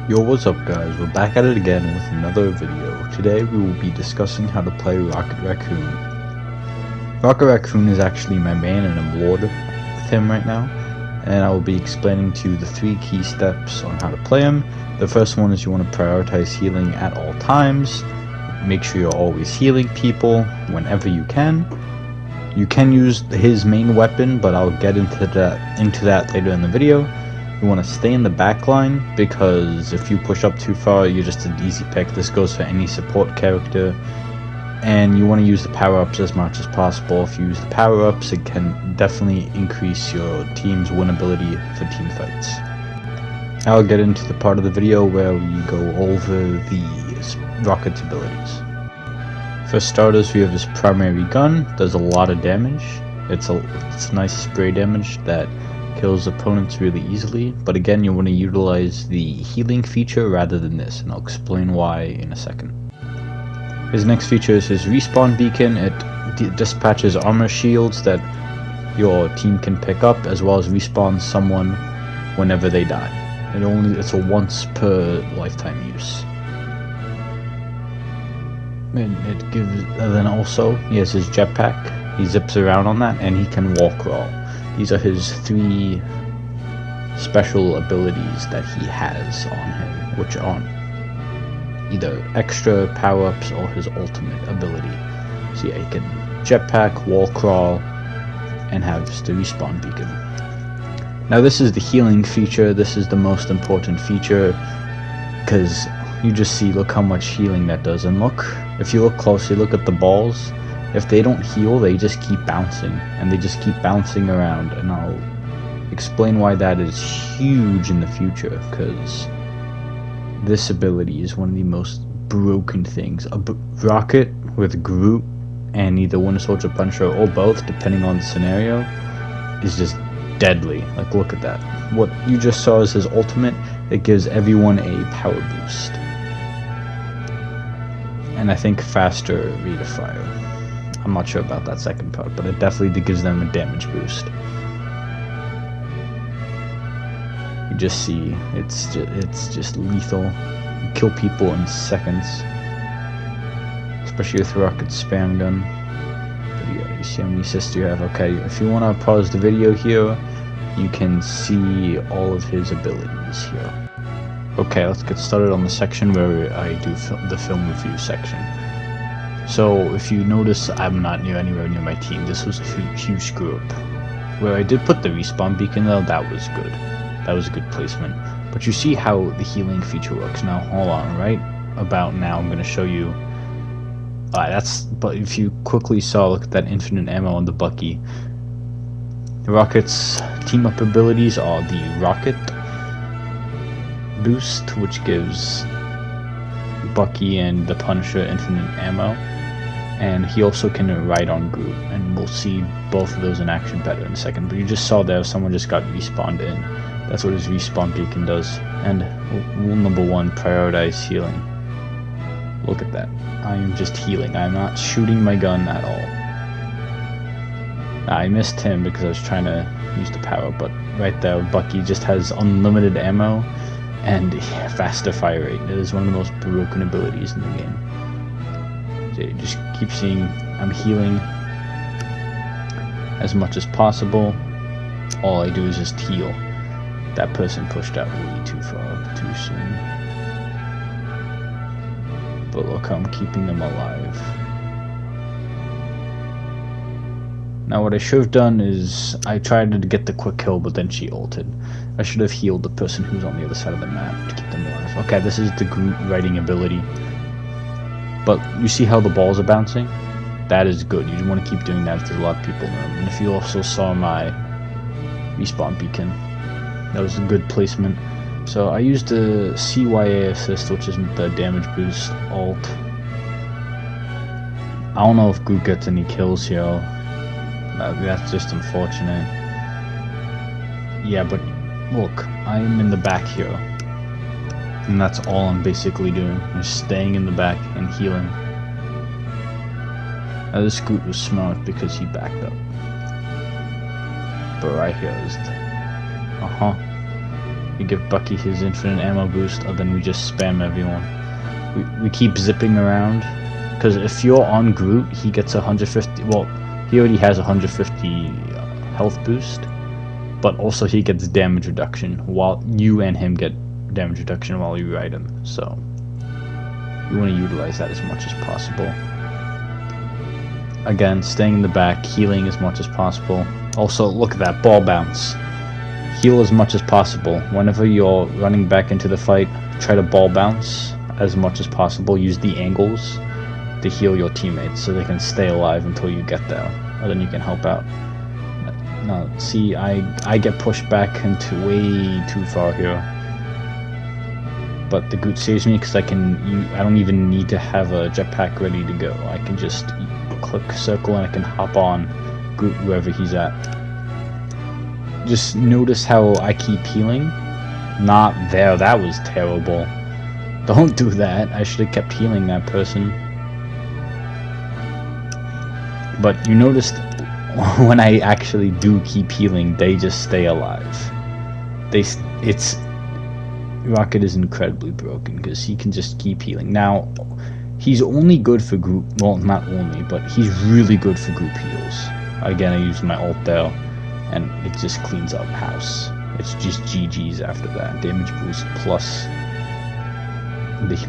Yo, what's up guys, we're back at it again with another video. Today we will be discussing how to play Rocket Raccoon. Rocket Raccoon is actually my main and I'm Lord with him right now, and I will be explaining to you the 3 key steps on how to play him. The first one is you want to prioritize healing at all times. Make sure you're always healing people whenever you can. You can use his main weapon, but I'll get into that later in the video. You want to stay in the back line, because if you push up too far, you're just an easy pick. This goes for any support character. And you want to use the power-ups as much as possible. If you use the power-ups, it can definitely increase your team's winnability for team fights. I'll get into the part of the video where we go over the Rocket's abilities. For starters, we have his primary gun. Does a lot of damage. It's nice spray damage that kills opponents really easily, but again, you want to utilize the healing feature rather than this, and I'll explain why in a second. His next feature is his respawn beacon. It dispatches armor shields that your team can pick up, as well as respawns someone whenever they die. It's a once per lifetime use. And then also he has his jetpack. He zips around on that, and he can wall crawl. These are his 3 special abilities that he has on him, which aren't either extra power-ups or his ultimate ability. So yeah, he can jetpack, wall crawl, and have the respawn beacon. Now this is the healing feature. This is the most important feature, because you just see, look how much healing that does. And look, if you look closely, look at the balls. If they don't heal, they just keep bouncing, and they just keep bouncing around, and I'll explain why that is huge in the future, because this ability is one of the most broken things. A rocket with Groot and either Winter Soldier Puncher or both, depending on the scenario, is just deadly. Like, look at that. What you just saw is his ultimate. It gives everyone a power boost, and I think faster rate of fire. I'm not sure about that second part, but it definitely gives them a damage boost. You just see, it's just lethal. You kill people in seconds, especially with Rocket's spam gun. But yeah, you see how many assists you have. Okay, if you want to pause the video here, you can see all of his abilities here. Okay, let's get started on the section where I do the film review section. So if you notice, I'm not anywhere near my team. This was a huge screw up. Where I did put the respawn beacon though, that was good. That was a good placement. But you see how the healing feature works. Now hold on, right about now I'm gonna show you. But if you quickly saw, look at that infinite ammo on the Bucky. The Rocket's team up abilities are the Rocket boost, which gives Bucky and the Punisher infinite ammo, and he also can ride on Groot, and we'll see both of those in action better in a second. But you just saw there someone just got respawned in. That's what his respawn beacon does. And rule number 1, prioritize healing. Look at that. I am just healing. I'm not shooting my gun at all. I missed him because I was trying to use the power, but right there Bucky just has unlimited ammo and faster fire rate. It is one of the most broken abilities in the game. So you just keep seeing I'm healing as much as possible. All I do is just heal. That person pushed out way too far, too soon. But look how I'm keeping them alive. Now what I should have done is, I tried to get the quick kill, but then she ulted. I should have healed the person who's on the other side of the map to keep them alive. Okay, this is the Groot riding ability. But you see how the balls are bouncing? That is good. You want to keep doing that if there's a lot of people in the room. And if you also saw my respawn beacon, that was a good placement. So I used the CYA assist, which isn't the damage boost ult. I don't know if Groot gets any kills here. That's just unfortunate. Yeah, but look, I'm in the back here, and that's all I'm basically doing, just staying in the back and healing. Now this Groot was smart because he backed up. But right here is We give Bucky his infinite ammo boost, and then we just spam everyone. We keep zipping around, because if you're on Groot, he gets 150, well, he already has 150 health boost, but also he gets damage reduction, while you and him get damage reduction while you ride him, so you want to utilize that as much as possible. Again, staying in the back, healing as much as possible. Also, look at that ball bounce. Heal as much as possible. Whenever you're running back into the fight, try to ball bounce as much as possible. Use the angles to heal your teammates so they can stay alive until you get there, or then you can help out. Now, see, I get pushed back into way too far here, but the Groot saves me because I don't even need to have a jetpack ready to go. I can just click circle and I can hop on Groot wherever he's at. Just notice how I keep healing. Not there, that was terrible. Don't do that. I should have kept healing that person. But you noticed when I actually do keep healing, they just stay alive. Rocket is incredibly broken because he can just keep healing. Now, he's only good for group, well, not only, but he's really good for group heals. Again, I used my ult there, and it just cleans up house. It's just GG's after that. Damage boost plus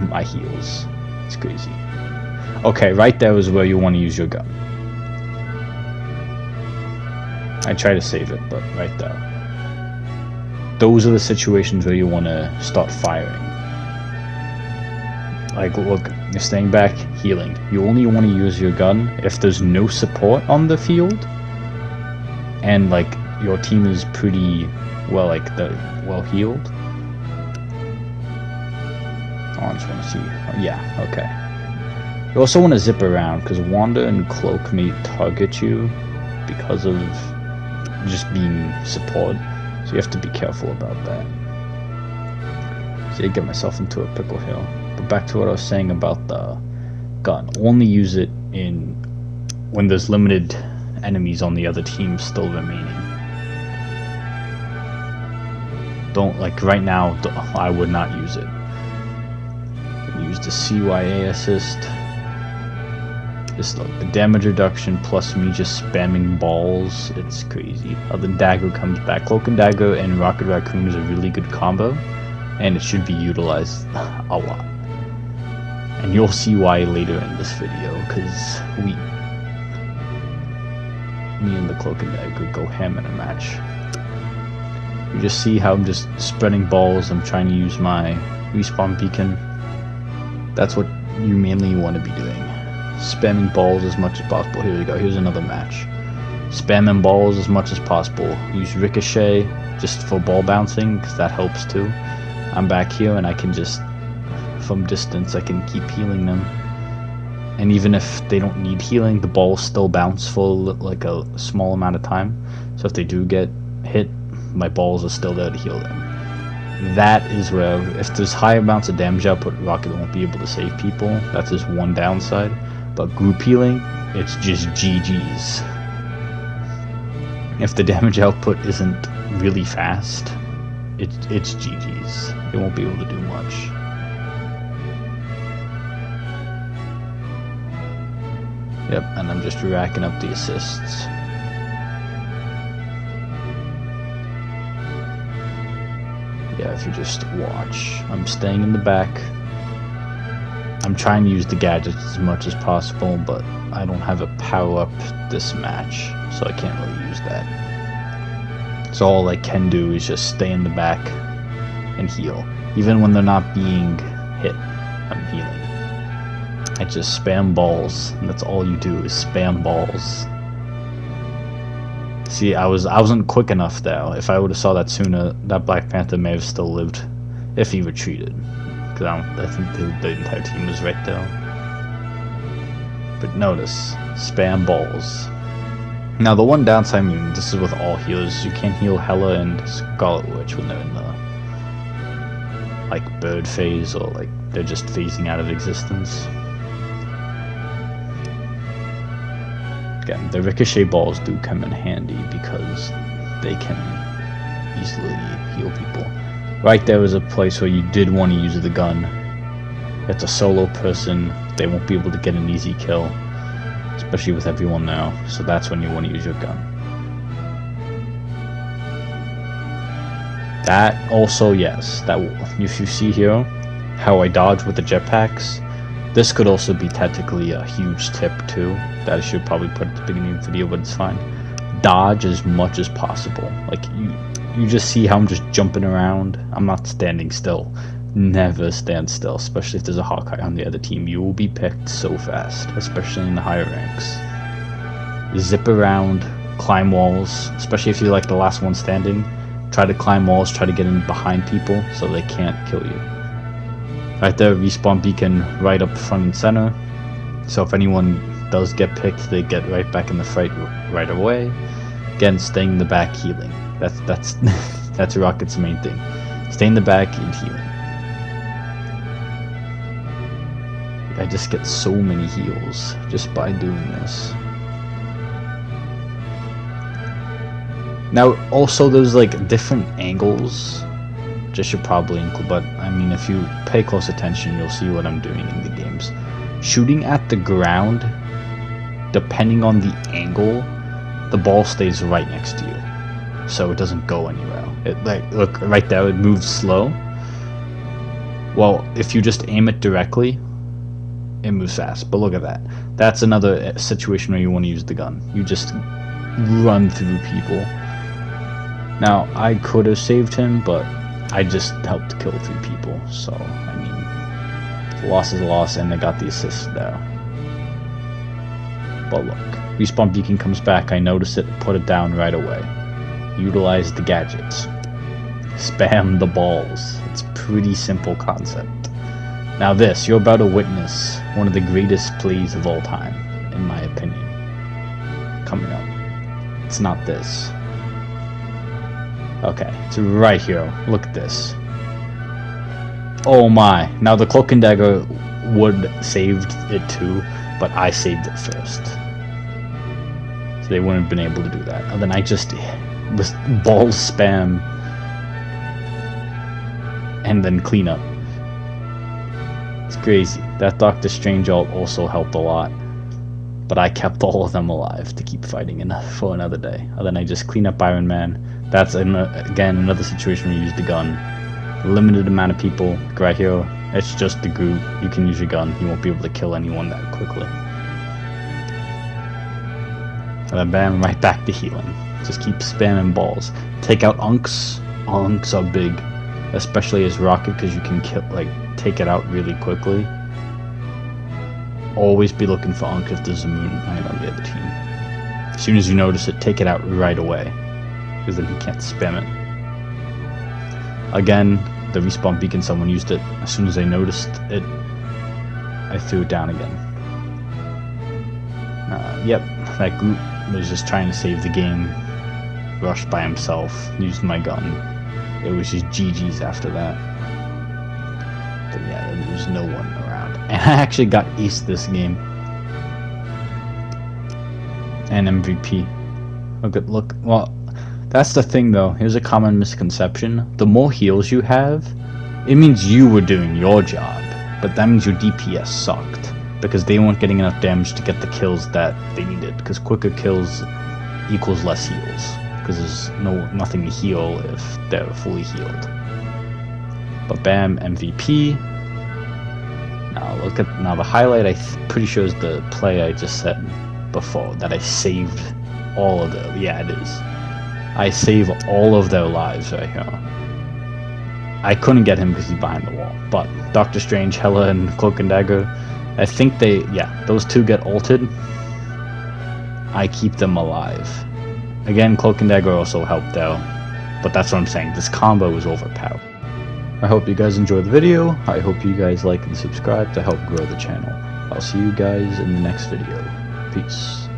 my heals. It's crazy. Okay, right there is where you want to use your gun. I try to save it, but right there. Those are the situations where you want to start firing. Like, look, you're staying back, healing. You only want to use your gun if there's no support on the field, and like your team is pretty well healed. Oh, I just want to see. Oh, yeah, okay. You also want to zip around because Wanda and Cloak may target you because of just being support. So you have to be careful about that. See, I get myself into a pickle here. But back to what I was saying about the gun. Only use it when there's limited enemies on the other team still remaining. Don't, like right now, I would not use it. Use the CYA assist. Just like the damage reduction plus me just spamming balls, it's crazy. Then Dagger comes back. Cloak and Dagger and Rocket Raccoon is a really good combo, and it should be utilized a lot. And you'll see why later in this video, because me and the Cloak and Dagger go ham in a match. You just see how I'm just spreading balls. I'm trying to use my respawn beacon. That's what you mainly want to be doing. Spamming balls as much as possible. Here we go. Here's another match. Spamming balls as much as possible. Use Ricochet just for ball bouncing because that helps too. I'm back here and I can just, from distance, I can keep healing them. And even if they don't need healing, the balls still bounce for like a small amount of time. So if they do get hit, my balls are still there to heal them. That is where, if there's high amounts of damage output, Rocket won't be able to save people. That's his one downside. But group healing, it's just GG's. If the damage output isn't really fast, it's GG's. It won't be able to do much. Yep, and I'm just racking up the assists. Yeah, if you just watch. I'm staying in the back. I'm trying to use the gadgets as much as possible, but I don't have a power-up this match, so I can't really use that. So all I can do is just stay in the back and heal. Even when they're not being hit, I'm healing. I just spam balls, and that's all you do is spam balls. See, I wasn't quick enough though. If I would have saw that sooner, that Black Panther may have still lived if he retreated. Because I think the entire team was right there. But notice, spam balls. Now the one downside, I mean, this is with all healers, you can't heal Hela and Scarlet Witch when they're in the like bird phase, or like they're just phasing out of existence. Again, the ricochet balls do come in handy because they can easily heal people. Right there was a place where you did want to use the gun. It's a solo person, they won't be able to get an easy kill, especially with everyone now, so that's when you want to use your gun. That also, yes, that if you see here how I dodge with the jetpacks, this could also be technically a huge tip too, that I should probably put at the beginning of the video, but it's fine. Dodge as much as possible. Like, you just see how I'm just jumping around. I'm not standing still. Never stand still, especially if there's a Hawkeye on the other team. You will be picked so fast, especially in the higher ranks. Zip around, climb walls, especially if you're like the last one standing. Try to climb walls, try to get in behind people so they can't kill you. Right there, respawn beacon right up front and center. So if anyone does get picked, they get right back in the fight right away. Again, staying in the back, healing. That's that's Rocket's main thing. Stay in the back and healing. I just get so many heals just by doing this. Now, also there's like different angles, which I should probably include, but I mean, if you pay close attention, you'll see what I'm doing in the games. Shooting at the ground, depending on the angle, the ball stays right next to you, so it doesn't go anywhere. It, like, look right there, it moves slow. Well, if you just aim it directly, it moves fast. But look at that. That's another situation where you want to use the gun. You just run through people. Now, I could have saved him, but I just helped kill 3 people, so, I mean, loss is a loss, and they got the assist there. But look, respawn beacon comes back, I notice it, put it down right away. Utilize the gadgets. Spam the balls. It's a pretty simple concept. Now this, you're about to witness one of the greatest plays of all time, in my opinion, coming up. It's not this. Okay, it's right here. Look at this. Oh my. Now the cloak and dagger would saved it too, but I saved it first. So they wouldn't have been able to do that. And then I just was ball spam and then clean up. It's crazy. That Doctor Strange ult also helped a lot, but I kept all of them alive to keep fighting for another day. And then I just clean up Iron Man. That's again another situation where you use the gun. Limited amount of people. Like right here, it's just the group. You can use your gun. You won't be able to kill anyone that quickly. And then bam, right back to healing. Just keep spamming balls. Take out unks. Unks are big, especially as Rocket, because you can kill, like, take it out really quickly. Always be looking for unk if there's a Moon Knight on the other team. As soon as you notice it, take it out right away, because then he can't spam it. Again, the respawn beacon, someone used it. As soon as I noticed it, I threw it down again. Yep, that group was just trying to save the game. Rushed by himself, used my gun. It was just GG's after that. But yeah, there was no one around. And I actually got ace this game. And MVP. Look, well, that's the thing though. Here's a common misconception. The more heals you have, it means you were doing your job. But that means your DPS sucked, because they weren't getting enough damage to get the kills that they needed. Because quicker kills equals less heals, because there's nothing to heal if they're fully healed. But bam, MVP. Now the highlight, pretty sure is the play I just said before, that I saved all of them. Yeah, it is. I save all of their lives right here. I couldn't get him because he's behind the wall, but Doctor Strange, Hela, and Cloak and Dagger, I think those two get ulted. I keep them alive. Again, Cloak and Dagger also helped out, but that's what I'm saying. This combo is overpowered. I hope you guys enjoyed the video. I hope you guys like and subscribe to help grow the channel. I'll see you guys in the next video. Peace.